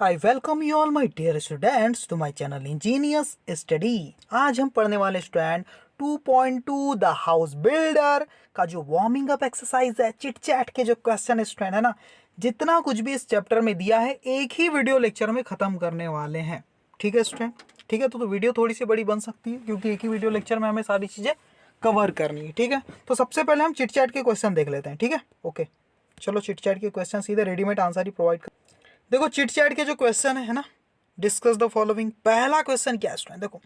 I welcome you all my dear students to my channel Ingenious Study। आज हम पढ़ने वाले स्टूडेंट 2.2 द हाउस बिल्डर का जो वार्मिंग अप एक्सरसाइज है, चिट चैट के जो क्वेश्चन स्टूडेंट है ना, जितना कुछ भी इस चैप्टर में दिया है एक ही वीडियो लेक्चर में खत्म करने वाले हैं। ठीक है स्टूडेंट, ठीक है। तो वीडियो थोड़ी सी बड़ी बन सकती है क्योंकि एक ही वीडियो लेक्चर में हमें सारी चीज़ें कवर करनी है। ठीक है, तो सबसे पहले हम चिट चैट के क्वेश्चन देख लेते हैं। ठीक है, ओके, चलो चिट चैट के क्वेश्चन सीधे रेडीमेड आंसर ही प्रोवाइड कर। देखो चिट चैट के जो क्वेश्चन है ना, डिस्कस द फॉलोइंग। पहला क्वेश्चन क्या है स्टूडेंट, देखो,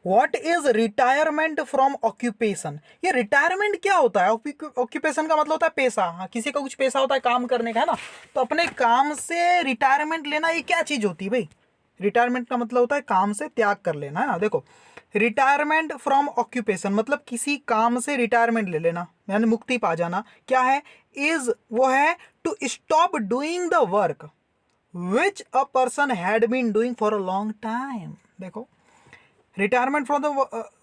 what is retirement from occupation. ये रिटायरमेंट क्या होता है? ऑक्यूपेशन का मतलब होता है पेशा। हाँ, किसी का कुछ पेशा होता है काम करने का, है ना। तो अपने काम से रिटायरमेंट लेना ये क्या चीज होती है भाई? रिटायरमेंट का मतलब होता है काम से त्याग कर लेना, है ना। देखो, रिटायरमेंट फ्रॉम ऑक्यूपेशन मतलब किसी काम से रिटायरमेंट ले लेना, यानी मुक्ति पा जाना। क्या है? इज वो है to stop doing the work which a person had been doing for a long time। देखो, रिटायरमेंट फ्रॉम द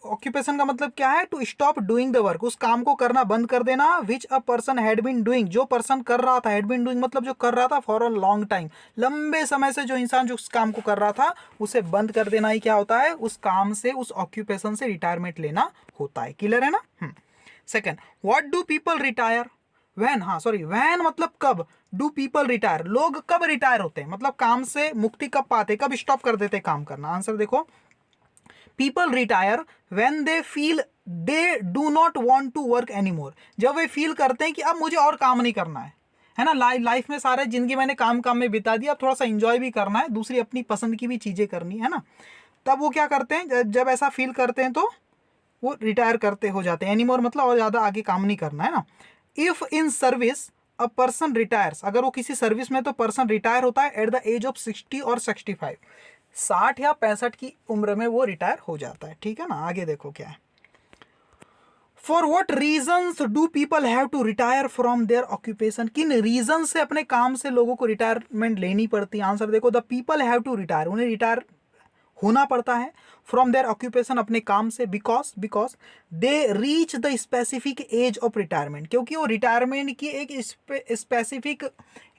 ऑक्यूपेशन का मतलब क्या है? To stop doing the work, उस काम को करना बंद कर देना। Which a person had been doing, जो पर्सन कर रहा था, हैड बीन डूइंग मतलब जो कर रहा था, फॉर अ लॉन्ग टाइम, लंबे समय से जो इंसान जो उस काम को कर रहा था उसे बंद कर देना ही क्या होता है? उस काम से, उस ऑक्यूपेशन से रिटायरमेंट लेना होता है। क्लियर है ना। Second, what do people retire when. हाँ सॉरी, वैन मतलब कब, डू पीपल रिटायर, लोग कब रिटायर होते हैं, मतलब काम से मुक्ति कब पाते, कब स्टॉप कर देते काम करना। आंसर देखो, people retire when they feel they do not want to work anymore, जब वे फील करते हैं कि अब मुझे और काम नहीं करना है ना। लाइफ में सारे जिंदगी मैंने काम में बिता दिया, अब थोड़ा सा इंजॉय भी करना है, दूसरी अपनी पसंद की भी चीजें करनी है ना। तब वो क्या करते हैं, जब ऐसा फील करते हैं तो वो रिटायर करते हो जाते हैं। एनीमोर मतलब और ज्यादा आगे काम नहीं करना, है ना। If in service a person retires, अगर वो किसी सर्विस में तो पर्सन रिटायर होता है एट द एज ऑफ 60 और 65, 60 या 65 की उम्र में वो रिटायर हो जाता है। ठीक है ना। आगे देखो क्या है, for what reasons do people have to retire from their occupation, किन रीजन से अपने काम से लोगों को रिटायरमेंट लेनी पड़ती है। आंसर देखो, the people have to retire, उन्हें रिटायर होना पड़ता है फ्रॉम देयर ऑक्यूपेशन, अपने काम से, because they reach the specific age of retirement, क्योंकि वो रिटायरमेंट की एक स्पेसिफिक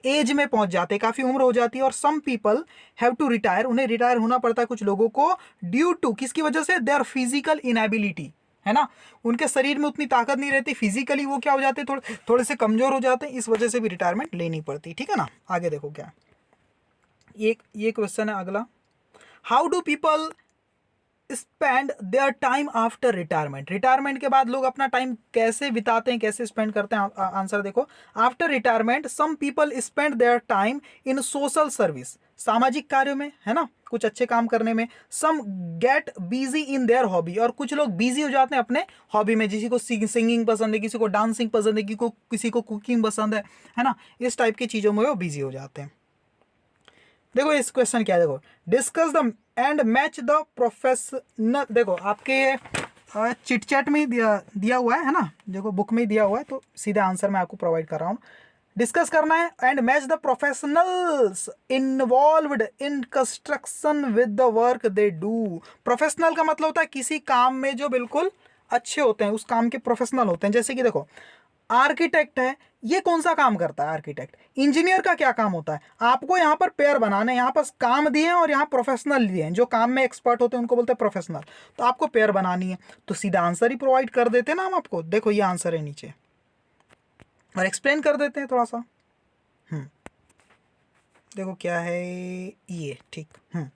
एज में पहुंच जाते हैं, काफी उम्र हो जाती है। और some people have to retire, उन्हें रिटायर होना पड़ता है कुछ लोगों को, ड्यू टू, किसकी वजह से? देयर फिजिकल इनएबिलिटी, है ना। उनके शरीर में उतनी ताकत नहीं रहती, फिजिकली वो क्या हो जाते हैं, थोड़े से कमजोर हो जाते हैं, इस वजह से भी रिटायरमेंट लेनी पड़ती है। ठीक है ना। आगे देखो क्या, ये क्वेश्चन है अगला, how do people spend their time after retirement, retirement के बाद लोग अपना टाइम कैसे बिताते हैं, कैसे स्पेंड करते हैं। आंसर देखो, after retirement some people spend their time in social service, सामाजिक कार्यों में, है ना, कुछ अच्छे काम करने में। Some get busy in their hobby, और कुछ लोग बिजी हो जाते हैं अपने हॉबी में, किसी को सिंगिंग पसंद है, किसी को डांसिंग पसंद है, किसी को कुकिंग पसंद है ना, इस टाइप की चीज़ों में वो बिजी हो जाते हैं। देखो इस क्वेश्चन क्या है, देखो, discuss the end match the professional. देखो आपके चिट चैट में ही दिया हुआ है ना, देखो बुक में ही दिया हुआ है, तो सीधा आंसर मैं आपको प्रोवाइड कर रहा हूँ। डिस्कस करना है and match the professionals involved in construction with the work they do. Professional का मतलब होता है किसी काम में जो बिल्कुल अच्छे होते हैं, उस काम के प्रोफेशनल होते हैं। जैसे कि देखो, आर्किटेक्ट है, ये कौन सा काम करता है? आर्किटेक्ट। इंजीनियर का क्या काम होता है? आपको यहाँ पर पेयर बनाने, यहाँ पर काम दिए हैं और यहाँ प्रोफेशनल दिए हैं, जो काम में एक्सपर्ट होते हैं उनको बोलते हैं प्रोफेशनल। तो आपको पेयर बनानी है, तो सीधा आंसर ही प्रोवाइड कर देते हैं ना हम आपको। देखो ये आंसर है नीचे, और एक्सप्लेन कर देते हैं थोड़ा सा। देखो क्या है ये, ठीक।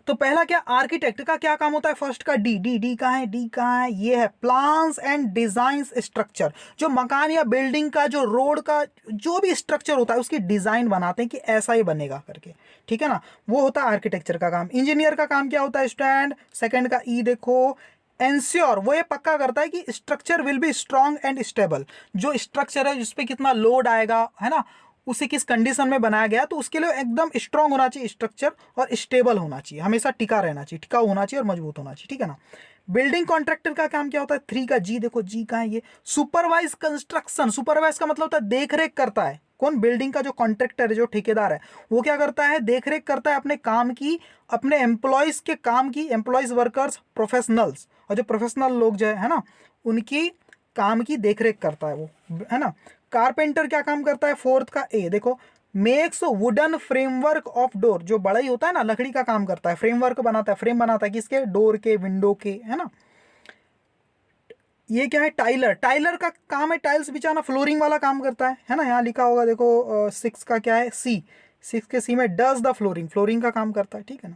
तो पहला क्या, आर्किटेक्ट का क्या काम होता है? फर्स्ट का डी कहाँ है? डी कहाँ है? ये है प्लान्स एंड डिजाइन स्ट्रक्चर, जो मकान या बिल्डिंग का, जो रोड का जो भी स्ट्रक्चर होता है उसकी डिजाइन बनाते हैं कि ऐसा ही बनेगा करके। ठीक है ना, वो होता है आर्किटेक्चर का काम। इंजीनियर का काम क्या होता है स्टूडेंट? सेकंड का ई देखो, एंश्योर, वो ये पक्का करता है कि structure will be strong and stable, जो स्ट्रक्चर है जिसपे कितना लोड आएगा, है ना, उसे किस कंडीशन में बनाया गया, तो उसके लिए एकदम स्ट्रांग होना चाहिए स्ट्रक्चर, और स्टेबल होना चाहिए, हमेशा टिका रहना चाहिए, टिकाऊ होना चाहिए और मजबूत होना चाहिए। ठीक है ना। बिल्डिंग कॉन्ट्रैक्टर का काम क्या होता है? थ्री का जी देखो, जी कहाँ है? ये सुपरवाइज कंस्ट्रक्शन। सुपरवाइज का मतलब होता है देख रेख करता है। कौन? बिल्डिंग का जो कॉन्ट्रैक्टर है, जो ठेकेदार है, वो क्या करता है? देख रेख करता है अपने काम की, अपने एम्प्लॉयज के काम की, एम्प्लॉयज, वर्कर्स, प्रोफेशनल्स, और जो प्रोफेशनल लोग जो है ना, उनकी काम की देखरेख करता है वो, है ना। कारपेंटर क्या काम करता है? फोर्थ का ए देखो, makes wooden framework of door, जो बड़ा ही होता है ना, लकड़ी का काम करता है, फ्रेमवर्क बनाता है, फ्रेम बनाता है किसके, डोर के, विंडो के, है ना। ये क्या है, टाइलर, टाइलर का काम है टाइल्स बिछाना, फ्लोरिंग वाला काम करता है ना। यहाँ लिखा होगा देखो 6 का क्या है, सी, 6 के सी में डज द फ्लोरिंग, फ्लोरिंग का काम करता है, ठीक है ना।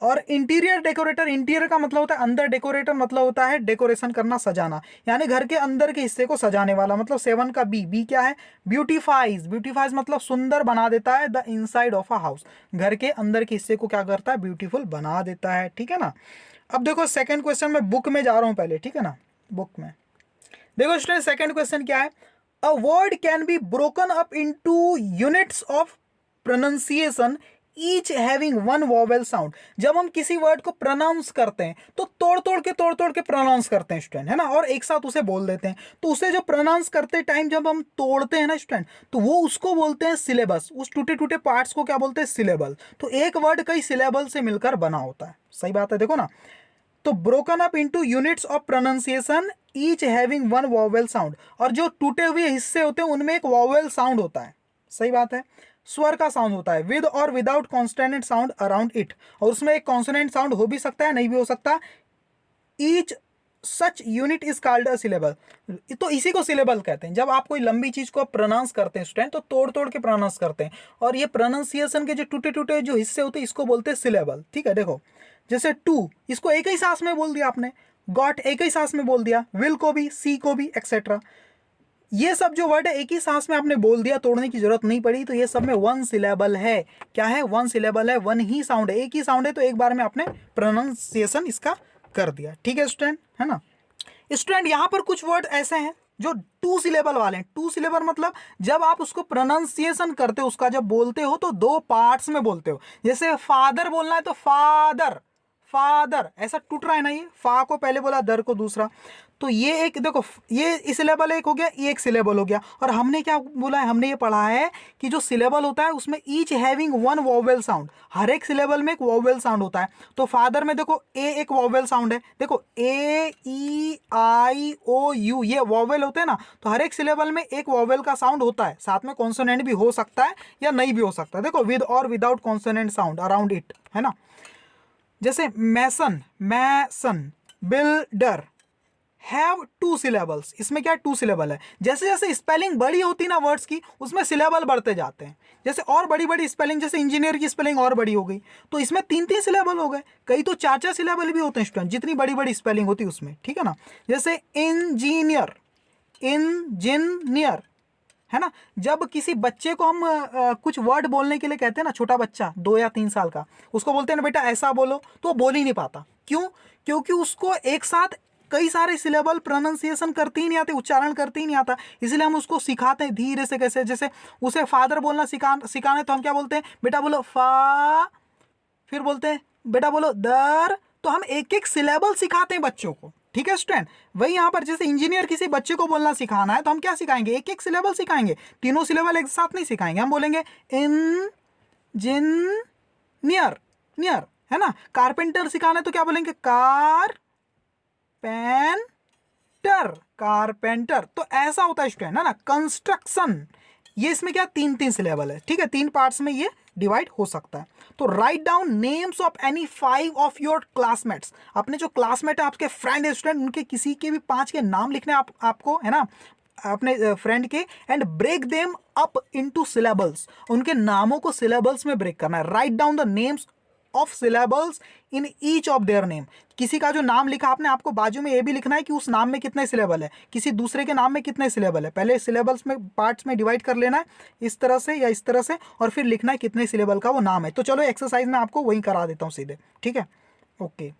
और इंटीरियर डेकोरेटर, इंटीरियर का मतलब होता है अंदर, डेकोरेटर मतलब होता है डेकोरेशन करना, सजाना, यानी घर के अंदर के हिस्से को सजाने वाला। मतलब 7 का बी, बी क्या है, ब्यूटीफाइज, ब्यूटीफाइज मतलब सुंदर बना देता है, the inside of a house, घर के अंदर के हिस्से को क्या करता है, ब्यूटीफुल बना देता है, ठीक है ना। अब देखो सेकंड क्वेश्चन में बुक में जा रहा हूं पहले, ठीक है ना। बुक में देखो स्टूडेंट, सेकंड क्वेश्चन क्या है, a word can be broken up into units of pronunciation each having one vowel sound. जब हम किसी वर्ड को प्रोनाउंस करते हैं तो तोड़ तोड़ के प्रोनाउंस करते हैं स्टूडेंट, है ना, और एक साथ उसे बोल देते हैं। तो उसे जो प्रोनाउंस करते टाइम जब हम तोड़ते हैं ना स्टूडेंट, तो वो उसको बोलते हैं सिलेबस, उस टूटे टूटे पार्ट्स को क्या बोलते हैं, सिलेबल। तो एक वर्ड कई सिलेबल से मिलकर बना होता है, सही बात है, देखो ना। तो broken up into units of pronunciation each having one vowel sound, और जो टूटे हुए हिस्से होते हैं उनमें एक वॉवेल साउंड होता है, सही बात है, स्वर का साउंड होता है, विद और without constant sound around it, और उसमें एक कॉन्सोनेंट साउंड हो भी सकता है, नहीं भी हो सकता। Each such unit is called a syllable, तो इसी को सिलेबल कहते हैं। जब आप कोई लंबी चीज को प्रोनाउंस करते हैं स्टूडेंट, तो तोड़ तोड़ के प्रोनाउंस करते हैं, और ये प्रोनाउंसिएशन के जो टूटे टूटे जो हिस्से होते हैं इसको बोलते हैं सिलेबल, ठीक है। देखो जैसे टू, इसको एक ही सांस में बोल दिया आपने, गॉट एक ही सांस में बोल दिया, विल को भी, सी को भी, एक्सेट्रा। ये सब जो वर्ड है एक ही सांस में आपने बोल दिया, तोड़ने की जरूरत नहीं पड़ी, तो ये सब में वन सिलेबल है। क्या है, वन सिलेबल है, वन ही साउंड है, एक ही साउंड है, तो एक बार में आपने प्रोनाउंसिएशन इसका कर दिया, ठीक है स्टूडेंट, है ना। स्टूडेंट यहाँ पर कुछ वर्ड ऐसे हैं जो टू सिलेबल वाले हैं। टू सिलेबल मतलब जब आप उसको प्रोनाउंसिएशन करते हो, उसका जब बोलते हो तो दो पार्ट्स में बोलते हो। जैसे फादर बोलना है तो फादर, फादर ऐसा टूट रहा है ना, ये फा को पहले बोला, दर को दूसरा, तो ये एक देखो, ये सिलेबल एक हो गया, ये एक सिलेबल हो गया। और हमने क्या बोला है, हमने ये पढ़ा है कि जो सिलेबल होता है उसमें each having one vowel sound, हर एक सिलेबल में एक वॉवेल साउंड होता है। तो फादर में देखो ए एक वॉवेल साउंड है, देखो ए ई आई ओ यू, ये वॉवेल होते हैं ना, तो हर एक सिलेबल में एक वॉवेल का साउंड होता है, साथ में कॉन्सोनेंट भी हो सकता है या नहीं भी हो सकता है। देखो विद और without consonant sound around it, है ना। जैसे मैसन, मैसन, बिल्डर हैव टू सिलेबल्स, इसमें क्या टू सिलेबल है। जैसे जैसे स्पेलिंग बड़ी होती ना वर्ड्स की, उसमें सिलेबल बढ़ते जाते हैं। जैसे और बड़ी बड़ी स्पेलिंग, जैसे इंजीनियर की स्पेलिंग और बड़ी हो गई, तो इसमें 3 3 सिलेबल हो गए, कई तो 4 4 सिलेबल भी होते हैं स्टूडेंट, जितनी बड़ी बड़ी स्पेलिंग होती है उसमें, ठीक है ना। जैसे इंजीनियर, इंजीनियर, है ना। जब किसी बच्चे को हम कुछ वर्ड बोलने के लिए कहते हैं ना, छोटा बच्चा 2 या 3 साल का, उसको बोलते हैं ना बेटा ऐसा बोलो, तो वो बोल ही नहीं पाता। क्यों, क्योंकि उसको एक साथ कई सारे सिलेबल प्रोनाउंसिएशन करते ही नहीं आते, उच्चारण करते ही नहीं आता। इसलिए हम उसको सिखाते हैं धीरे से, कैसे, जैसे उसे फादर बोलना सिखाने तो हम क्या बोलते हैं, बेटा बोलो फा, फिर बोलते हैं बेटा बोलो दर, तो हम एक एक सिलेबल सिखाते हैं बच्चों को, ठीक है स्टूडेंट। वही यहाँ पर जैसे इंजीनियर किसी बच्चे को बोलना सिखाना है, तो हम क्या सिखाएंगे, एक एक सिलेबल सिखाएंगे, तीनों सिलेबल एक साथ नहीं सिखाएंगे। हम बोलेंगे इन जिन नियर, नियर, है ना। कारपेंटर सिखाना है तो क्या बोलेंगे, कार पेंटर, कारपेंटर। तो ऐसा होता है स्टूडेंट, है ना। कंस्ट्रक्शन, ये इसमें क्या 3 3 सिलेबल है, ठीक है, 3 पार्ट्स में ये डिवाइड हो सकता है। तो write down names of any 5 of your classmates, अपने जो क्लासमेट है, आपके फ्रेंड है स्टूडेंट, उनके किसी के भी 5 के नाम लिखने आपको, है ना, अपने फ्रेंड के, and break them up into syllables, उनके नामों को सिलेबल्स में ब्रेक करना है। Write down the names of syllables in each of their name, किसी का जो नाम लिखा आपने, आपको बाजू में ये भी लिखना है कि उस नाम में कितने सिलेबल है, किसी दूसरे के नाम में कितने सिलेबल है। पहले सिलेबल्स में पार्ट्स में डिवाइड कर लेना है, इस तरह से या इस तरह से, और फिर लिखना है कितने सिलेबल का वो नाम है। तो चलो एक्सरसाइज में आपको वही करा देता हूँ सीधे, ठीक है, ओके।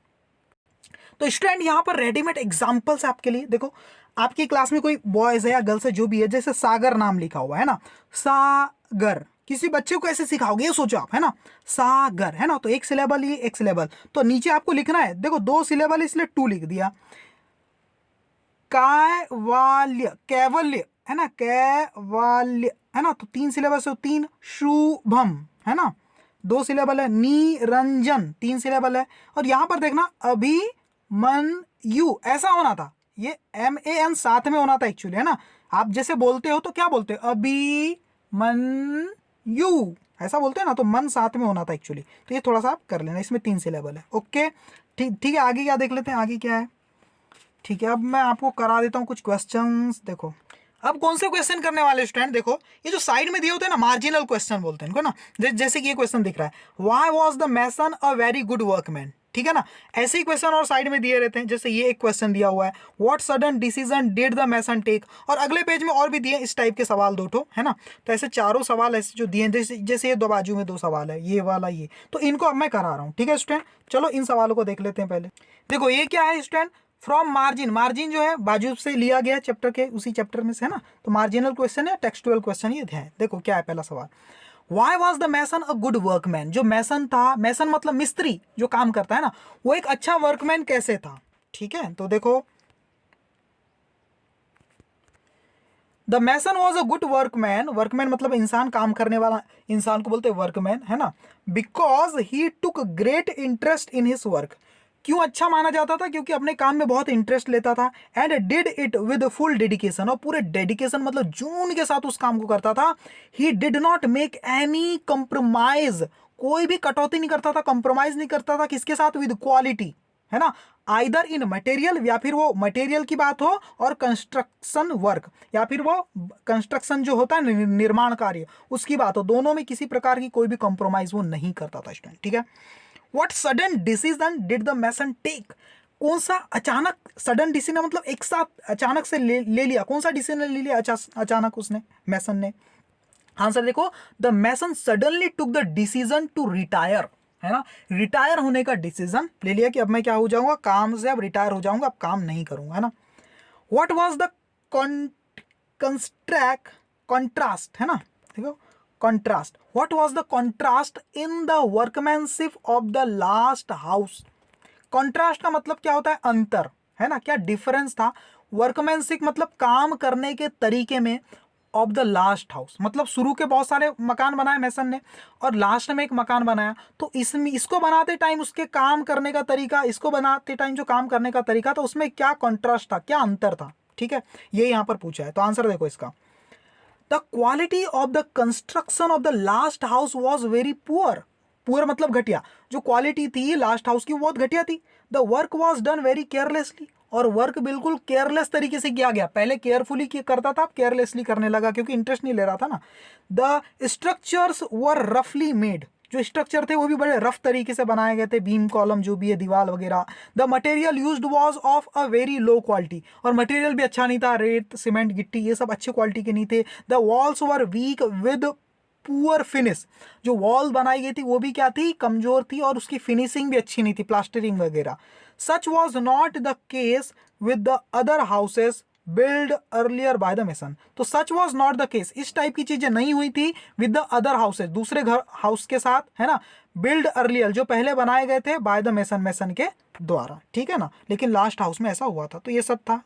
तो स्टूडेंट यहाँ पर रेडीमेड एग्जाम्पल्स आपके लिए, देखो आपकी क्लास में कोई बॉयज है या गर्ल्स है जो भी है, जैसे सागर नाम लिखा हुआ है ना, सागर, किसी बच्चे को ऐसे सिखाओगे, ये सोचो आप, है ना, सागर, है ना, तो एक सिलेबल, ये एक सिलेबल, तो नीचे आपको लिखना है, देखो 2 सिलेबल इसलिए 2 लिख दिया। कैवल्य, कैवल्य, है ना, कैवल्य, है ना, तो 3 सिलेबल से 3। शुभम, है ना, 2 सिलेबल है। निरंजन, 3 सिलेबल है। और यहां पर देखना अभिमन्यु, ऐसा होना था, ये MAN साथ में होना था एक्चुअली, है ना। आप जैसे बोलते हो तो क्या बोलते हो, अभिमन्यु, यू, ऐसा बोलते हैं ना, तो मन साथ में होना था एक्चुअली। तो ये थोड़ा सा आप कर लेना, इसमें 3 सिलेबल है। ओके ठीक ठीक है, आगे क्या देख लेते हैं, आगे क्या है। ठीक है, अब मैं आपको करा देता हूँ कुछ क्वेश्चंस। देखो अब कौन से क्वेश्चन करने वाले स्टूडेंट, देखो ये जो साइड में दिए होते हैं ना, मार्जिनल क्वेश्चन बोलते हैं इनको ना। जैसे कि ये क्वेश्चन दिख रहा है, why was the mason a very good workman, ठीक है ना। ऐसे ही क्वेश्चन और साइड में दिए रहते हैं, जैसे ये एक क्वेश्चन दिया हुआ है, what sudden decision did the mason take, और अगले पेज में और भी दिए इस टाइप के सवाल 2 ठो, है ना। तो ऐसे चारों सवाल ऐसे जो दिए हैं, जैसे ये 2 बाजू में 2 सवाल है, ये वाला ये, तो इनको अब मैं करा रहा हूँ। ठीक है स्टूडेंट, चलो इन सवालों को देख लेते हैं पहले। देखो ये क्या है स्टूडेंट, फ्रॉम मार्जिन, मार्जिन जो है बाजू से लिया गया चैप्टर के, उसी चैप्टर में से, है ना। तो मार्जिनल क्वेश्चन है, टेक्सचुअल क्वेश्चन ये है। देखो क्या है पहला सवाल, why was the mason a good workman, जो मैसन था, मैसन मतलब मिस्त्री जो काम करता है ना, वो एक अच्छा वर्कमैन कैसे था। ठीक है, तो देखो the mason was a good workman, workman मतलब इंसान, काम करने वाला इंसान को बोलते हैं वर्कमैन, है ना। Because he took great interest in his work, क्यों अच्छा माना जाता था, क्योंकि अपने काम में बहुत इंटरेस्ट लेता था। And did it with full dedication, और पूरे डेडिकेशन मतलब जून के साथ उस काम को करता था। He did not make any compromise, कोई भी कटौती नहीं करता था, कंप्रोमाइज नहीं करता था, किसके साथ, विद क्वालिटी, है ना। आइदर इन मटेरियल, या फिर वो मटेरियल की बात हो, और कंस्ट्रक्शन वर्क, या फिर वो कंस्ट्रक्शन जो होता है निर्माण कार्य, उसकी बात हो, दोनों में किसी प्रकार की कोई भी कंप्रोमाइज वो नहीं करता था स्टूडेंट। ठीक है, what sudden decision did the mason take, कौन सा अचानक, सडन डिसीजन मतलब एक साथ अचानक से ले लिया, कौन सा डिसीजन ले लिया अचानक उसने, मैसन ने। आंसर देखो, the mason suddenly took the decision to retire, है ना, रिटायर होने का डिसीजन ले लिया कि अब मैं क्या हो जाऊंगा, काम से अब रिटायर हो जाऊंगा, अब काम नहीं करूंगा, है ना। व्हाट वाज द कंस्ट्रैक्ट कॉन्ट्रास्ट, है ना, देखो contrast, what was the contrast in the workmanship of the last house. Contrast का मतलब क्या होता है, अंतर, है ना, क्या डिफरेंस था। वर्कमैनशिप मतलब काम करने के तरीके में, ऑफ द लास्ट हाउस मतलब शुरू के बहुत सारे मकान बनाए मैसन ने, और लास्ट में एक मकान बनाया, तो इसमें इसको बनाते टाइम उसके काम करने का तरीका, इसको बनाते टाइम जो काम करने का तरीका था, उसमें क्या कॉन्ट्रास्ट था, क्या अंतर था। ठीक है, ये यहां पर पूछा है, तो आंसर देखो इसका, the quality of the construction of the last house was very poor, poor मतलब घटिया, जो क्वालिटी थी लास्ट हाउस की वो बहुत घटिया थी। The work was done very carelessly, और वर्क बिल्कुल केयरलेस तरीके से किया गया, पहले केयरफुली करता था, अब केयरलेसली करने लगा क्योंकि इंटरेस्ट नहीं ले रहा था ना। द स्ट्रक्चर्स वर रफली मेड, जो स्ट्रक्चर थे वो भी बड़े रफ तरीके से बनाए गए थे, बीम कॉलम जो भी है, दीवार वगैरह। The material used was of a very low quality, और मटेरियल भी अच्छा नहीं था, रेत सीमेंट गिट्टी ये सब अच्छे क्वालिटी के नहीं थे। The walls were weak with poor finish, जो वॉल बनाई गई थी वो भी क्या थी, कमजोर थी, और उसकी फिनिशिंग भी अच्छी नहीं थी, प्लास्टरिंग वगैरह। Such was not the case with the other houses build earlier by the mason, तो such was not the case, इस टाइप की चीजें नहीं हुई थी विद द अदर हाउसेस, दूसरे घर हाउस के साथ, है ना। बिल्ड अर्लियर जो पहले बनाए गए थे, बाय द मेसन, मेसन के द्वारा, ठीक है ना, लेकिन लास्ट हाउस में ऐसा हुआ था, तो ये सब था।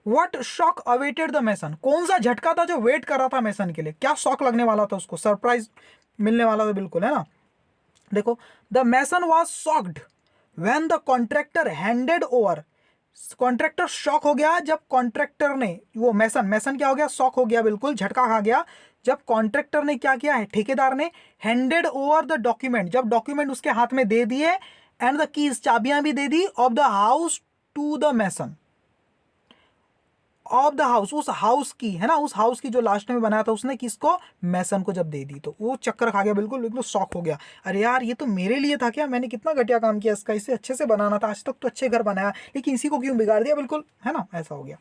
What shock awaited the mason, कौन सा झटका था जो वेट कर रहा था मैसन के लिए, क्या शॉक लगने वाला था उसको, सरप्राइज मिलने वाला था बिल्कुल, है ना। देखो, the mason was shocked when the contractor handed over, contractor shock हो गया जब कॉन्ट्रैक्टर ने, वो मैसन, मैसन क्या हो गया, शॉक हो गया, बिल्कुल झटका खा गया, जब कॉन्ट्रैक्टर ने क्या किया है, ठेकेदार ने हैंडेड ओवर द डॉक्यूमेंट, जब डॉक्यूमेंट उसके हाथ में दे दिए, एंड द कीज, चाबियां भी दे दी, of the house to the mason, of the house, उस हाउस की, है ना, उस हाउस की जो लास्ट में बनाया था उसने, किसको, मैसन को जब दे दी, तो वो चक्कर खा गया, बिल्कुल बिल्कुल शॉक हो गया, अरे यार ये तो मेरे लिए था क्या, मैंने कितना घटिया काम किया इसका, इसे अच्छे से बनाना था, आज तक तो अच्छे घर बनाया, लेकिन इसी को क्यों बिगाड़ दिया, बिल्कुल, है ना, ऐसा हो गया।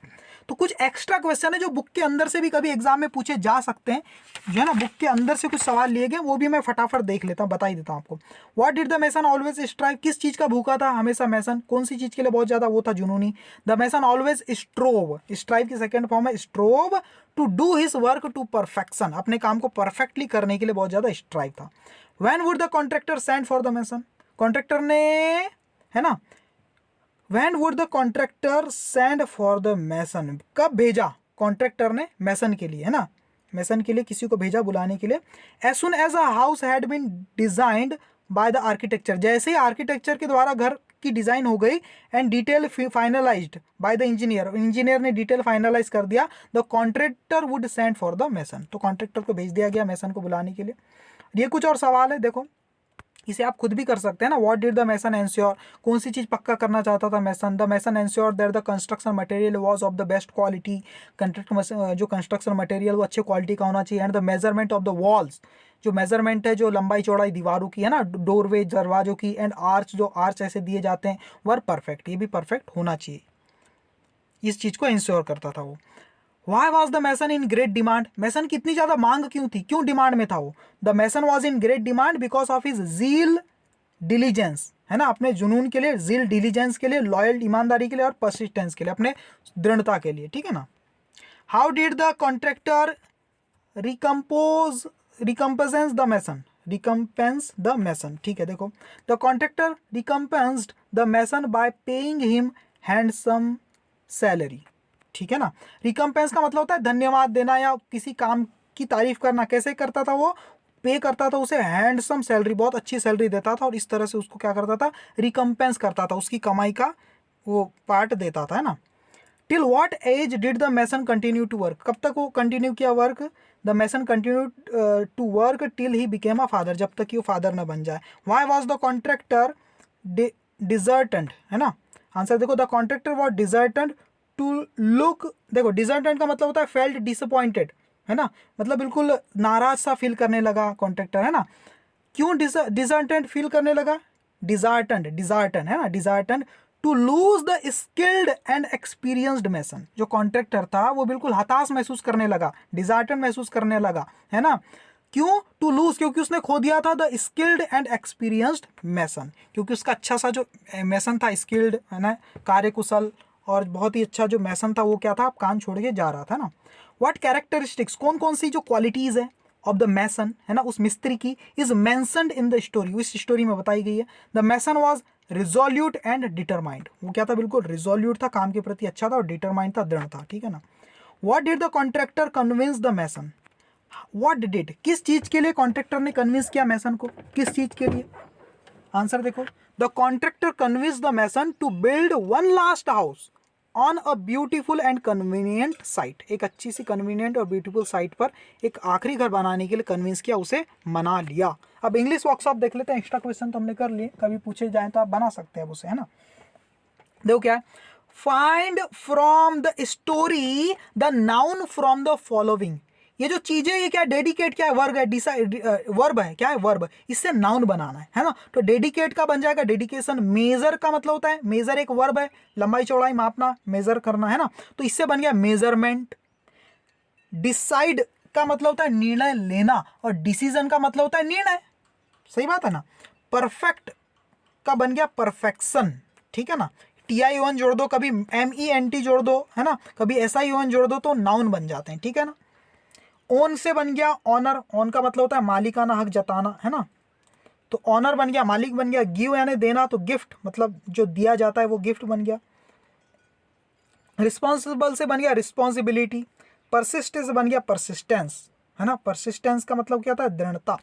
तो कुछ एक्स्ट्रा क्वेश्चन है जो बुक के अंदर से भी कभी एग्जाम में पूछे जा सकते हैं, जो है ना, बुक के अंदर से कुछ सवाल लिए गए, वो भी मैं फटाफट देख लेता हूँ, बता ही देता हूँ आपको। What did the mason always strive, किस चीज का भूखा था हमेशा मैसन, कौन सी चीज के लिए बहुत ज्यादा वो था, जुनूनी। The mason always strove, strive की सेकंड फॉर्म है strove, to do his work to perfection, अपने काम को परफेक्टली करने के लिए बहुत ज्यादा स्ट्राइव था। When would the contractor send for the mason, contractor ने, है ना, when would the contractor send for the mason, कब भेजा कॉन्ट्रैक्टर ने मैसन के लिए, है ना, मैसन के लिए किसी को भेजा बुलाने के लिए। As soon as a house had been designed by the architecture, जैसे ही आर्किटेक्चर के द्वारा घर की डिज़ाइन हो गई and detail finalised by the engineer ने डिटेल फाइनलाइज कर दिया, the contractor would send for the mason, तो कॉन्ट्रैक्टर को भेज दिया गया मैसन को बुलाने के लिए। ये कुछ और सवाल है, देखो इसे आप खुद भी कर सकते हैं ना। What did the mason ensure, कौन सी चीज़ पक्का करना चाहता था मैसन? The mason ensure that the construction material was of the best quality, जो कंस्ट्रक्शन मटेरियल वो अच्छे क्वालिटी का होना चाहिए। And the measurement of the walls, जो मेजरमेंट है जो लंबाई चौड़ाई दीवारों की है ना, डोरवे दरवाजों की, एंड आर्च जो आर्च ऐसे दिए जाते हैं वर परफेक्ट, ये भी परफेक्ट होना चाहिए। इस चीज़ को इंश्योर करता था वो। Why was the mason in great demand? मैसन की इतनी ज़्यादा मांग क्यों थी, क्यों डिमांड में था वो? The mason was in great demand because of his zeal, diligence, है ना, अपने जुनून के लिए, zeal, diligence के लिए, लॉयल ईमानदारी के लिए, और persistence के लिए, अपने दृढ़ता के लिए, ठीक है ना। How did the contractor recompense the mason? Recompense the mason, ठीक है, देखो the contractor recompensed the mason by paying him handsome salary, ठीक है ना। रिकम्पेंस का मतलब होता है धन्यवाद देना या किसी काम की तारीफ करना। कैसे करता था वो? पे करता था उसे हैंडसम सैलरी, बहुत अच्छी सैलरी देता था, और इस तरह से उसको क्या करता था, रिकम्पेंस करता था, उसकी कमाई का वो पार्ट देता था, है ना। Till what age did the mason continue to work, कब तक वो कंटिन्यू किया work? The mason continue to work till he became a father, जब तक कि वो फादर न बन जाए। Why was the contractor disheartened, है ना। आंसर देखो, the contractor was disheartened to look, देखो डिजर्टेंट का मतलब होता है फेल्ट डिसअपॉइंटेड, है ना, मतलब बिल्कुल नाराज सा फील करने लगा कॉन्ट्रैक्टर, है ना। क्यों डिजर्टेंट फील करने लगा? डिजार्टन है ना, disheartened to lose the skilled and experienced mason, जो कॉन्ट्रैक्टर था वो बिल्कुल हताश महसूस करने लगा, डिजार्टन महसूस करने लगा, है ना। क्यों? टू लूज, क्योंकि उसने खो दिया था द स्किल्ड एंड एक्सपीरियंस्ड मैसन, क्योंकि उसका अच्छा सा जो मैसन था, स्किल्ड है ना, कार्यकुशल और बहुत ही अच्छा जो मैसन था, वो क्या था, काम छोड़ के जा रहा था ना। व्हाट कैरेक्टरिस्टिक्स, कौन कौन सी जो क्वालिटीज़ है ऑफ द मैसन, है ना, उस मिस्त्री की, is mentioned in the story, इस स्टोरी में बताई गई है। The mason was resolute and determined, वो क्या था, बिल्कुल रिजोल्यूट था, काम के प्रति अच्छा था, और डिटरमाइंड था, दृढ़ था, ठीक है ना। What did the contractor convince the mason, what did, किस चीज़ के लिए कॉन्ट्रैक्टर ने कन्विंस किया मैसन को, किस चीज़ के लिए? आंसर देखो, the contractor convince the mason to build one last house on a beautiful and convenient site, एक अच्छी सी कन्वीनियंट और ब्यूटीफुल साइट पर एक आखिरी घर बनाने के लिए कन्विंस किया, उसे मना लिया। अब इंग्लिश वर्कशॉप देख लेते हैं, एक्स्ट्रा क्वेश्चन तो हमने कर लिए, कभी पूछे जाए तो आप बना सकते हैं उसे, है ना। देखो क्या है, find from the story the noun from the following, ये जो चीजें, ये क्या, डेडिकेट क्या है, वर्ब है, वर्ब है, क्या है, वर्ब, इससे नाउन बनाना है ना। तो डेडिकेट का बन जाएगा डेडिकेशन। मेजर का मतलब होता है, मेजर एक वर्ब है, लंबाई चौड़ाई मापना, मेजर करना, है ना, तो इससे बन गया मेजरमेंट। डिसाइड का मतलब होता है निर्णय लेना, और डिसीजन का मतलब होता है निर्णय, सही बात है ना। परफेक्ट का बन गया परफेक्शन, ठीक है ना। TION जोड़ दो, कभी MENT जोड़ दो, है ना, कभी SION जोड़ दो, तो नाउन बन जाते हैं, ठीक है ना। ओन से बन गया ऑनर, ऑन का मतलब होता है मालिकाना हक जताना, है ना, तो ऑनर बन गया, मालिक बन गया। गिव यानी देना, तो गिफ्ट मतलब जो दिया जाता है वो गिफ्ट बन गया। रिस्पॉन्सिबल से बन गया रिस्पॉन्सिबिलिटी। परसिस्ट से बन गया परसिस्टेंस, है ना, परसिस्टेंस का मतलब क्या था, दृढ़ता,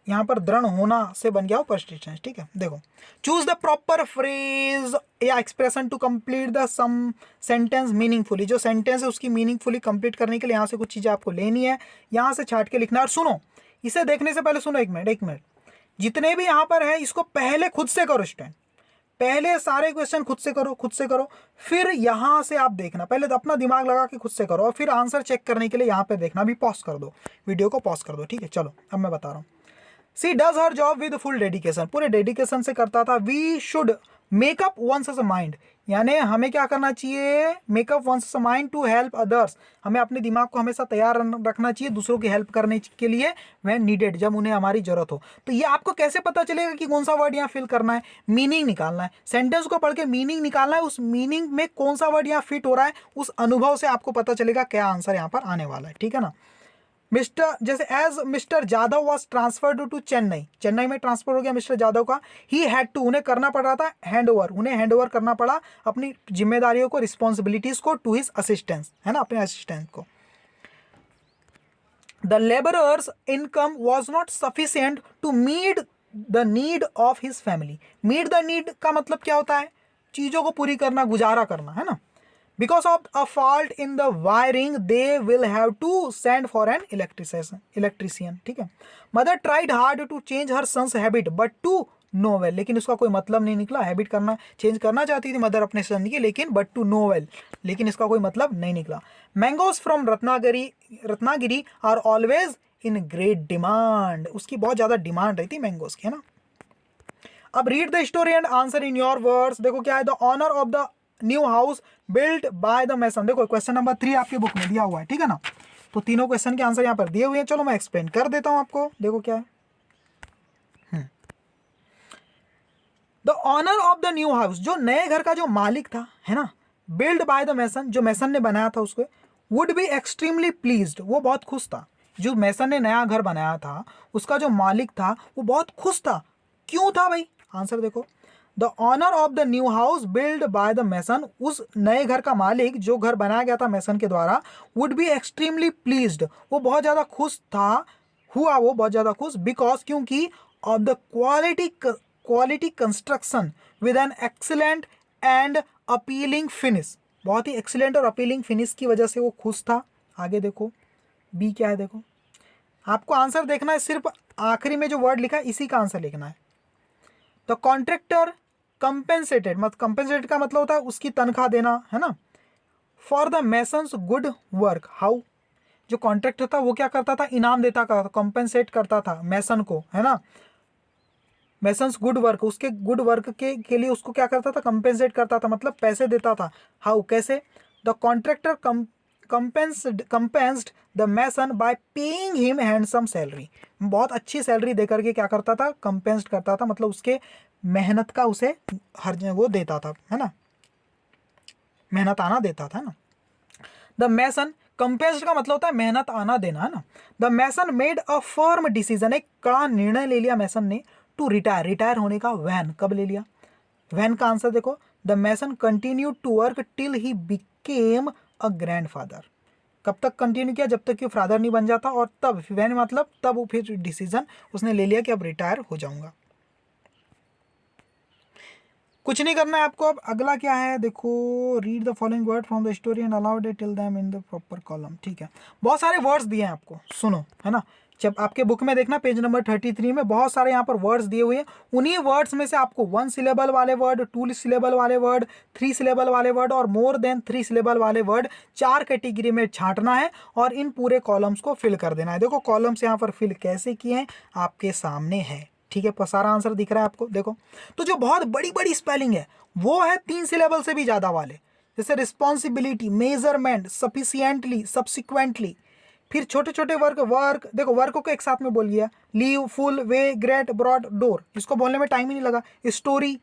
यहाँ पर दृढ़ होना से बन गया वो परसिस्टेंस, ठीक है। देखो, चूज द प्रॉपर फ्रेज या expression to complete the some sentence meaningfully, जो सेंटेंस है उसकी मीनिंगफुली कंप्लीट करने के लिए यहाँ से कुछ चीज़ें आपको लेनी है, यहाँ से छाट के लिखना है। और सुनो, इसे देखने से पहले सुनो, एक मिनट, जितने भी यहाँ पर है इसको पहले खुद से करो स्टूडेंट, पहले सारे क्वेश्चन खुद से करो, फिर यहाँ से आप देखना, पहले तो अपना दिमाग लगा के खुद से करो, और फिर आंसर चेक करने के लिए यहाँ पे देखना। अभी पॉज कर दो, वीडियो को पॉज कर दो, ठीक है। चलो अब मैं बता रहा हूँ। She does her job with full dedication, पूरे डेडिकेशन से करता था। We should make up one's mind, यानी हमें क्या करना चाहिए, make up one's mind to help others, हमें अपने दिमाग को हमेशा तैयार रखना चाहिए दूसरों की हेल्प करने के लिए, व्हेन नीडेड, जब उन्हें हमारी जरूरत हो। तो ये आपको कैसे पता चलेगा कि कौन सा वर्ड यहाँ फिल करना है? मीनिंग निकालना है, सेंटेंस को पढ़ के मीनिंग निकालना है, उस मीनिंग में कौन सा वर्ड यहाँ फिट हो रहा है, उस अनुभव से आपको पता चलेगा क्या आंसर यहाँ पर आने वाला है, ठीक है ना। मिस्टर, जैसे as mister Jadhav was transferred to Chennai में ट्रांसफर हो गया मिस्टर जादव का। ही हैड टू, उन्हें करना पड़ रहा था उन्हें हैंड ओवर करना पड़ा अपनी जिम्मेदारियों को, रिस्पॉन्सिबिलिटीज को, टू हिज असिस्टेंस, है ना, अपने असिस्टेंट को। The labourer's income was not sufficient to meet the need of his family. Meet the need का मतलब क्या होता है? चीज़ों को पूरी करना, गुजारा करना, है ना। Because of a fault in the wiring they will have to send for an electrician, ठीक है। Mother tried hard to change her son's habit but to no avail, लेकिन उसका कोई मतलब नहीं निकला। हैबिट करना, चेंज करना चाहती थी मदर अपने सन की, लेकिन बट टू नो वेल, लेकिन इसका कोई मतलब नहीं निकला। Mangoes from Ratnagiri are always in great demand, उसकी बहुत ज़्यादा डिमांड रहती मैंगोज की, है ना। अब read the story and answer in your words. देखो क्या है, the owner of the new house built by the mason. देखो क्वेश्चन नंबर 3 आपके बुक में दिया हुआ है, ठीक है ना। तो तीनों क्वेश्चन के आंसर यहाँ पर दिए हुए हैं। चलो मैं एक्सप्लेन कर देता हूँ आपको। देखो क्या है, the owner of the new house, जो नए घर का जो मालिक था, है ना, बिल्ड बाय द मैसन, जो मैसन ने बनाया था उसको, वुड बी एक्सट्रीमली प्लीज्ड, वो बहुत खुश था। जो मैसन ने नया घर बनाया था, उसका जो मालिक था वो बहुत खुश था। क्यों था भाई? आंसर देखो, the owner of the new house built by the mason, उस नए घर का मालिक जो घर बनाया गया था मैसन के द्वारा, वुड बी एक्सट्रीमली प्लीज्ड, वो बहुत ज़्यादा खुश था, हुआ वो बहुत ज़्यादा खुश, बिकॉज, क्योंकि of the quality construction with an excellent and appealing finish, बहुत ही एक्सीलेंट और अपीलिंग फिनिश की वजह से वो खुश था। आगे देखो बी क्या है, देखो आपको आंसर देखना है, सिर्फ आखिरी में जो वर्ड लिखा है इसी का आंसर लिखना है। द कॉन्ट्रैक्टर कंपेंसेटेड, मत कंपेंसेटेड का मतलब होता है उसकी तनख्वाह देना, है ना, for the masons good work. How? जो कॉन्ट्रैक्टर था वो क्या करता था? इनाम देता था, कंपेंसेट करता था मैसन को, है ना। मैसन्स गुड वर्क, उसके गुड वर्क के लिए उसको क्या करता था? कंपेंसेट करता था, मतलब पैसे देता था। हाउ? कैसे? The contractor compensated the mason by paying him handsome salary, बहुत अच्छी सैलरी देकर के क्या करता था? कंपेंस्ड करता था, मतलब उसके मेहनत का उसे हर वो देता था, है ना, मेहनत आना देता था ना। द मैसन, कंपेंस्ड का मतलब होता है मेहनत आना देना, है ना। The mason made a firm decision, एक कड़ा निर्णय ले लिया मैसन ने, टू रिटायर होने का। वैन, कब ले लिया? वैन का आंसर देखो, the mason continue to work till he became a grandfather, कब तक कंटिन्यू किया? जब तक कि फादर नहीं बन जाता, और तब वैन मतलब तब वो फिर डिसीजन उसने ले लिया कि अब रिटायर हो जाऊंगा। कुछ नहीं करना है आपको। अब अगला क्या है देखो, read the following word from the story and allowed till them in the proper column, ठीक है। बहुत सारे वर्ड्स दिए हैं आपको, सुनो, है ना। जब आपके बुक में देखना पेज नंबर 33 में बहुत सारे यहाँ पर वर्ड्स दिए हुए हैं। उन्हीं वर्ड्स में से आपको 1 सिलेबल वाले वर्ड, 2 सिलेबल वाले वर्ड, 3 सिलेबल वाले वर्ड और मोर देन 3 सिलेबल वाले वर्ड 4 कैटेगरी में छांटना है और इन पूरे कॉलम्स को फिल कर देना है। देखो कॉलम्स यहाँ पर फिल कैसे किए हैं आपके सामने है, ठीक है। सारा आंसर दिख रहा है आपको, देखो। तो जो बहुत बड़ी बड़ी स्पेलिंग है वो है 3 सिलेबल से भी ज़्यादा वाले, जैसे रिस्पॉन्सिबिलिटी, मेजरमेंट, सफिशिएंटली, सब्सिक्वेंटली। फिर छोटे छोटे वर्क देखो, वर्क को एक साथ में बोल लिया, लीव, फुल, वे, ग्रेट, ब्रॉड, डोर, इसको बोलने में टाइम ही नहीं लगा। स्टोरी,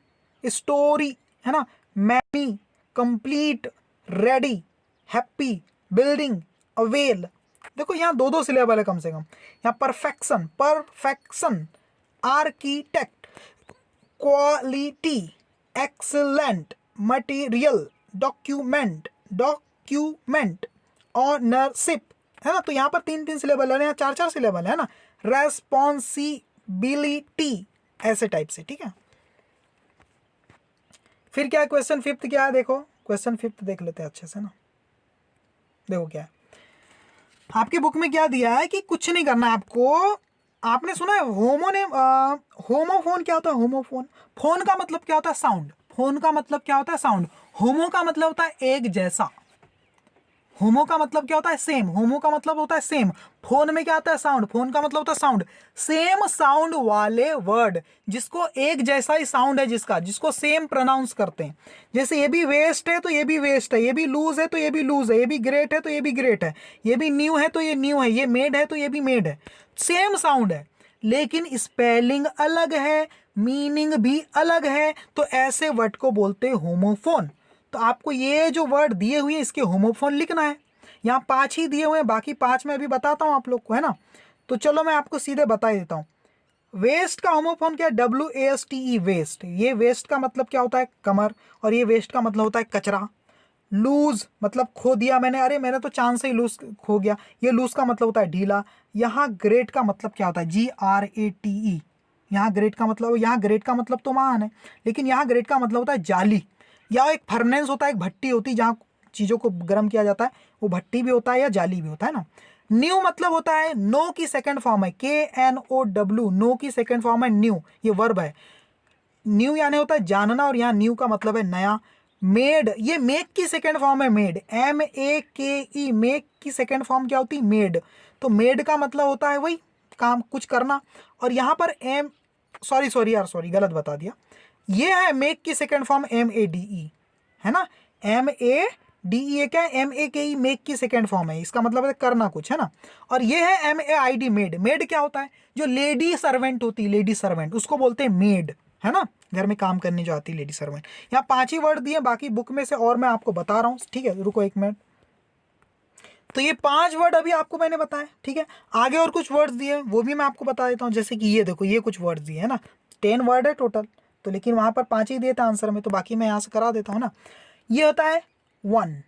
है ना, many, complete, ready, happy, building, avail. देखो यहाँ 2 सिलेबल है कम से कम। यहाँ perfection, architect, quality, excellent, material, document, ownership, है ना। तो यहाँ पर 3 सिलेबल है, यहाँ 4 सिलेबल है ना, रेस्पॉन्सिबिलिटी, ऐसे टाइप से, ठीक है। फिर क्या है, क्वेश्चन 5 क्या है देखो, क्वेश्चन 5 देख लेते हैं अच्छे से ना। देखो क्या है आपके बुक में, क्या दिया है कि कुछ नहीं करना है आपको। आपने सुना है होमोफोन क्या होता है? होमोफोन, फोन का मतलब क्या होता है? साउंड। फोन का मतलब क्या होता है? साउंड। होमो का मतलब होता है एक जैसा। होमो का मतलब क्या होता है? सेम। होमो का मतलब होता है सेम। फोन में क्या आता है? साउंड। फोन का मतलब होता है साउंड। सेम साउंड वाले वर्ड, जिसको एक जैसा ही साउंड है, जिसको सेम प्रोनाउंस करते हैं। जैसे ये भी वेस्ट है तो ये भी वेस्ट है, ये भी लूज है तो ये भी लूज है, ये भी ग्रेट है तो ये भी ग्रेट है, ये भी न्यू है तो ये न्यू है, ये मेड है तो ये भी मेड है। सेम साउंड है लेकिन स्पेलिंग अलग है, मीनिंग भी अलग है, तो ऐसे वर्ड को बोलते हैं होमोफोन। तो आपको ये जो वर्ड दिए हुए हैं इसके होमोफोन लिखना है। यहाँ 5 ही दिए हुए हैं, बाकी 5 मैं अभी बताता हूँ आप लोग को, है ना। तो चलो मैं आपको सीधे बता देता हूँ। वेस्ट का होमोफोन क्या है? WASTE, waste. ये वेस्ट का मतलब क्या होता है? कमर। और ये वेस्ट का मतलब होता है कचरा। लूज मतलब खो दिया मैंने, अरे मैंने तो चांद से ही लूज खो गया, ये लूज का मतलब होता है ढीला। यहाँ ग्रेट का मतलब क्या होता है? GRATE, यहाँ ग्रेट का मतलब, यहाँ ग्रेट का मतलब तो महान है, लेकिन यहाँ ग्रेट का मतलब होता है जाली, या एक फर्नेस होता है, एक भट्टी होती है जहाँ चीज़ों को गर्म किया जाता है, वो भट्टी भी होता है या जाली भी होता है ना। न्यू मतलब होता है, नो की सेकंड फॉर्म है, KNOW, नो की सेकंड फॉर्म है न्यू, ये वर्ब है। न्यू यानी होता है जानना, और यहाँ न्यू का मतलब है नया। मेड, ये मेक की सेकंड फॉर्म है मेड, MEKE, मेक की सेकंड फॉर्म क्या होती है मेड। तो मेड का मतलब होता है वही काम, कुछ करना। और यहाँ पर सॉरी गलत बता दिया, ये है मेक की सेकंड फॉर्म MADE, है ना। MADE क्या है, MEKE मेक की सेकंड फॉर्म है, इसका मतलब है करना कुछ, है ना। और ये है MAID मेड। मेड क्या होता है, जो लेडी सर्वेंट होती है, लेडी सर्वेंट, उसको बोलते हैं मेड, है ना, घर में काम करने जो आती है लेडी सर्वेंट। यहाँ 5 ही वर्ड दिए, बाकी बुक में से और मैं आपको बता रहा हूँ, ठीक है, रुको 1 मिनट। तो ये 5 वर्ड अभी आपको मैंने बताया, ठीक है। आगे और कुछ वर्ड्स दिए वो भी मैं आपको बता देता हूँ, जैसे कि ये देखो, ये कुछ वर्ड्स दिए है ना, 10 वर्ड है टोटल, तो लेकिन वहाँ पर 5 ही दिए थे आंसर में, तो बाकी मैं यहाँ से करा देता हूँ ना। ये होता है वन,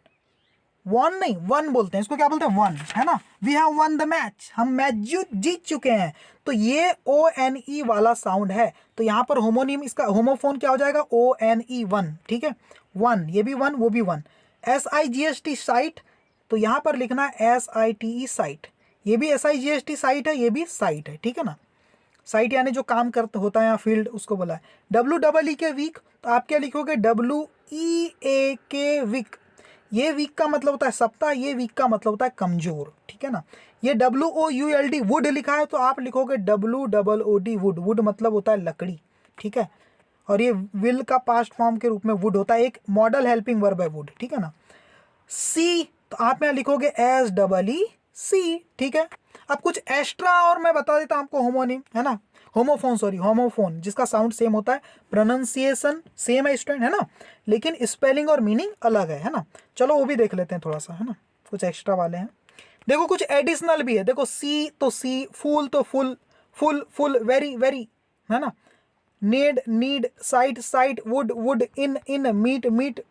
वन नहीं, वन बोलते हैं इसको, क्या बोलते हैं, वन, है ना। We have won the match, हम मैच जीत चुके हैं। तो ये ONE वाला साउंड है, तो यहाँ पर होमोनिम, इसका होमोफोन क्या हो जाएगा, ONE, वन, ठीक है। वन, ये भी वन, वो भी वन। SIGHT साइट, तो यहाँ पर लिखना SITE साइट, ये भी SIGHT साइट है, ये भी साइट है, ठीक है ना। साइट यानी जो काम करता होता है, या फील्ड, उसको बोला है। WEE के वीक, तो आप क्या लिखोगे, WEAK वीक, ये वीक का मतलब होता है सप्ताह, ये वीक का मतलब होता है कमजोर, ठीक है ना। ये WOULD वुड लिखा है, तो आप लिखोगे WOOD वुड, वुड मतलब होता है लकड़ी, ठीक है। और ये विल का पास्ट फॉर्म के रूप में वुड होता है, एक मॉडल हेल्पिंग वर्ब है वुड, ठीक है ना। सी, तो आप यहाँ लिखोगे SEEC, ठीक है। अब कुछ एक्स्ट्रा और मैं बता देता हूँ आपको, होमोनिम, है ना, होमोफोन, जिसका साउंड सेम होता है, प्रोनाउंसिएशन सेम है स्टूडेंट, है ना, लेकिन स्पेलिंग और मीनिंग अलग है ना। चलो वो भी देख लेते हैं थोड़ा सा, है ना, कुछ एक्स्ट्रा वाले हैं। देखो कुछ एडिशनल भी है, देखो सी तो सी, फूल तो फुल, फुल, वेरी वेरी, है ना। Need, site, wood, in, meat,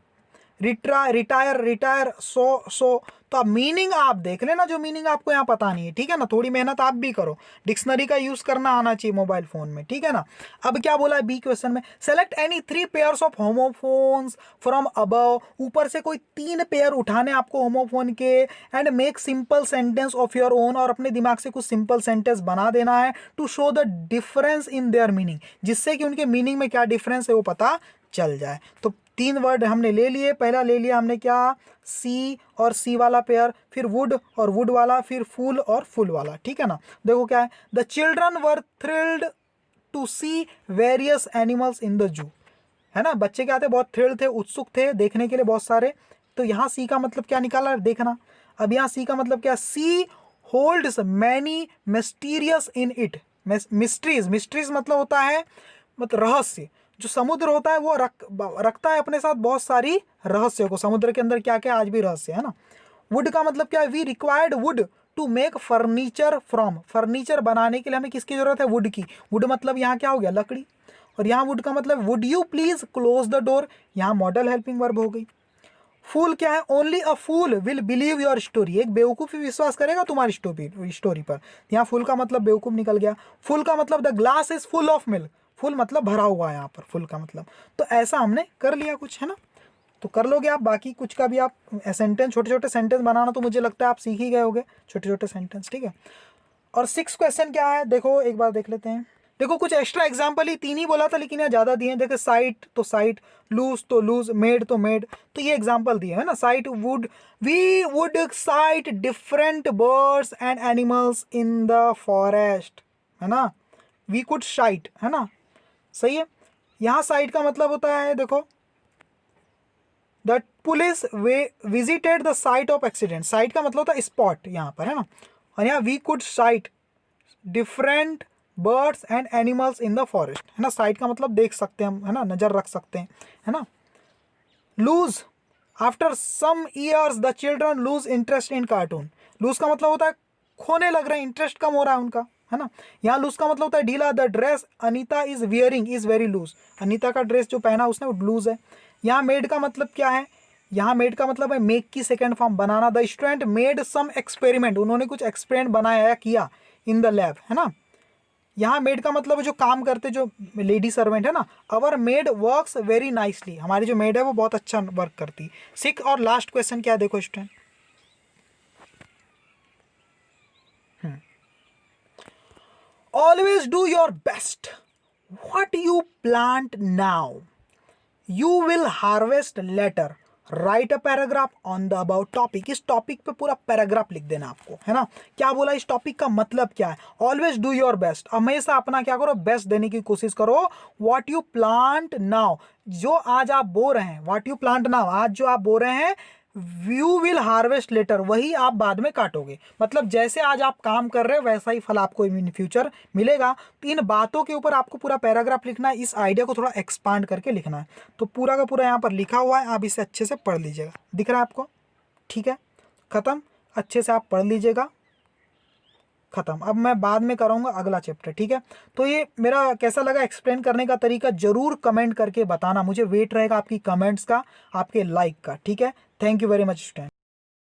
retire, so. तो अब मीनिंग आप देख लेना, जो मीनिंग आपको यहाँ पता नहीं है, ठीक है ना। थोड़ी मेहनत आप भी करो, डिक्शनरी का यूज करना आना चाहिए मोबाइल फोन में, ठीक है ना। अब क्या बोला है बी क्वेश्चन में, select any 3 pairs of homophones from above, ऊपर से कोई 3 पेयर उठाने आपको होमोफोन के, and make simple sentence of your own, और अपने दिमाग से कुछ सिंपल सेंटेंस बना देना है, to show the difference in their meaning, जिससे कि उनके मीनिंग में क्या डिफरेंस है वो पता चल जाए। तो 3 वर्ड हमने ले लिए, पहला ले लिया हमने क्या, सी और सी वाला पेयर, फिर वुड और वुड वाला, फिर फूल और फुल वाला, ठीक है ना। देखो क्या है, the children were thrilled to see various animals in the zoo, है ना। बच्चे क्या थे, बहुत थ्रिल्ड थे, उत्सुक थे देखने के लिए बहुत सारे। तो यहाँ सी का मतलब क्या निकाला देखना। अब यहाँ सी का मतलब क्या, sea holds many mysterious in it, mysteries मतलब होता है, मतलब रहस्य, जो समुद्र होता है वो रखता है अपने साथ बहुत सारी रहस्य को, समुद्र के अंदर क्या क्या आज भी रहस्य है ना। वुड का मतलब क्या है, we required wood to make furniture from, furniture बनाने के लिए हमें किसकी जरूरत है, वुड की। वुड मतलब यहाँ क्या हो गया, लकड़ी। और यहाँ वुड का मतलब would you please close the door, यहाँ मॉडल हेल्पिंग वर्ब हो गई। फूल क्या है, only a fool will believe your story, एक बेवकूफ़ ही विश्वास करेगा तुम्हारी स्टोरी पर। यहाँ फूल का मतलब बेवकूफ़ निकल गया। फुल का मतलब the glass is full of milk, full मतलब भरा हुआ है यहाँ पर, फुल का मतलब। तो ऐसा हमने कर लिया कुछ, है ना। तो कर लोगे आप, बाकी कुछ का भी आप सेंटेंस, छोटे छोटे सेंटेंस बनाना तो मुझे लगता है आप सीख ही गए होगे, छोटे छोटे सेंटेंस, ठीक है। और 6 क्वेश्चन क्या है, देखो एक बार देख लेते हैं। देखो कुछ एक्स्ट्रा एग्जाम्पल ही 3 ही बोला था, लेकिन यहाँ ज़्यादा दिए हैं। देखो साइट तो साइट, लूज तो लूज, मेड तो मेड, तो ये एग्जाम्पल दिए है ना। Sight would, we would sight different birds and animals in the forest, है ना। वी कुड साइट, है ना, सही है। यहाँ साइट का मतलब होता है, देखो the police visited the site of accident, site का मतलब होता है स्पॉट यहाँ पर, है ना। और यहाँ we could sight different birds and animals in the forest, है ना। साइट का मतलब देख सकते हैं हम, है ना, नज़र रख सकते हैं, है ना। Loose, after some years the children loose interest in cartoon, loose का मतलब होता है खोने लग रहे हैं, इंटरेस्ट कम हो रहा है उनका, है ना। यहाँ लूज का मतलब होता है ढीला, the dress Anita is wearing is very loose, Anita का ड्रेस जो पहना उसने वो लूज है। यहाँ मेड का मतलब क्या है, यहाँ मेड का मतलब है मेक की सेकेंड फॉर्म, बनाना। The student made some experiment, उन्होंने कुछ एक्सपेरिमेंट बनाया या किया इन द लैब, है ना। यहाँ मेड का मतलब जो काम करते जो लेडी सर्वेंट है ना, अवर मेड वर्क्स वेरी नाइसली, हमारी जो मेड है वो बहुत अच्छा वर्क करती। 6 और लास्ट क्वेश्चन क्या है देखो student, always do your best, what you plant now you will harvest later, right a paragraph on the about topic. इस टॉपिक पे पूरा पैराग्राफ लिख देना आपको, है ना। क्या बोला, इस टॉपिक का मतलब क्या है, ऑलवेज डू योर बेस्ट, हमेशा अपना क्या करो, बेस्ट देने की कोशिश करो। व्हाट यू प्लांट नाउ, जो आज आप बो रहे हैं, व्हाट यू प्लांट नाउ, आज जो आप बो रहे हैं, यू विल हार्वेस्ट लेटर, वही आप बाद में काटोगे। मतलब जैसे आज आप काम कर रहे हो वैसा ही फल आपको इन फ्यूचर मिलेगा। तो इन बातों के ऊपर आपको पूरा पैराग्राफ लिखना है, इस आइडिया को थोड़ा एक्सपांड करके लिखना है। तो पूरा का पूरा यहाँ पर लिखा हुआ है, आप इसे अच्छे से पढ़ लीजिएगा। दिख रहा है आपको, ठीक है, ख़त्म, अच्छे से आप पढ़ लीजिएगा, ख़त्म। अब मैं बाद में कराऊंगा अगला चैप्टर, ठीक है। तो ये मेरा कैसा लगा एक्सप्लेन करने का तरीका, ज़रूर कमेंट करके बताना, मुझे वेट रहेगा आपकी कमेंट्स का, आपके लाइक का, ठीक है। Thank you very much student.